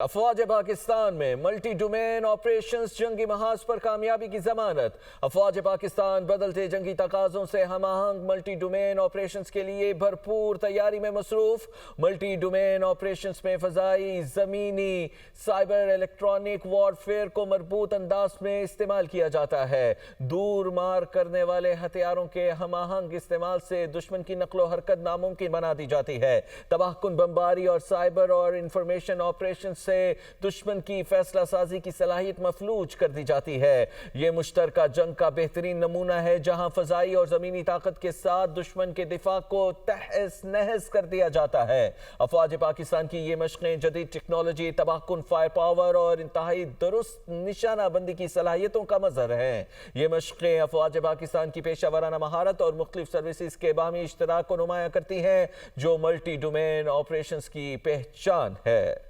افواج پاکستان میں multi domain operations جنگی محاذ پر کامیابی کی ضمانت۔ افواج پاکستان بدلتے جنگی تقاضوں سے ہم آہنگ ملٹی ڈومین آپریشنز کے لیے بھرپور تیاری میں مصروف۔ ملٹی ڈومین آپریشنز میں فضائی، زمینی، سائبر، الیکٹرانک وارفیئر کو مربوط انداز میں استعمال کیا جاتا ہے۔ دور مار کرنے والے ہتھیاروں کے ہم آہنگ استعمال سے دشمن کی نقل و حرکت ناممکن بنا دی جاتی ہے۔ تباہ کن بمباری اور سائبر اور انفارمیشن آپریشنز سے دشمن کی فیصلہ سازی کی صلاحیت مفلوج کر دی جاتی ہے۔ یہ مشترکہ جنگ کا بہترین نمونہ ہے جہاں فضائی اور زمینی طاقت کے ساتھ دشمن کے دفاع کو تہس نہس کر دیا جاتا ہے۔ افواج پاکستان کی یہ مشقیں جدید ٹیکنالوجی، تباہ کن فائر پاور اور انتہائی درست نشانہ بندی کی صلاحیتوں کا مظہر ہیں۔ یہ مشقیں افواج پاکستان کی پیشہ ورانہ مہارت اور مختلف سروسز کے باہمی اشتراک کو نمایاں کرتی ہیں جو ملٹی ڈومین آپریشنز کی پہچان ہے۔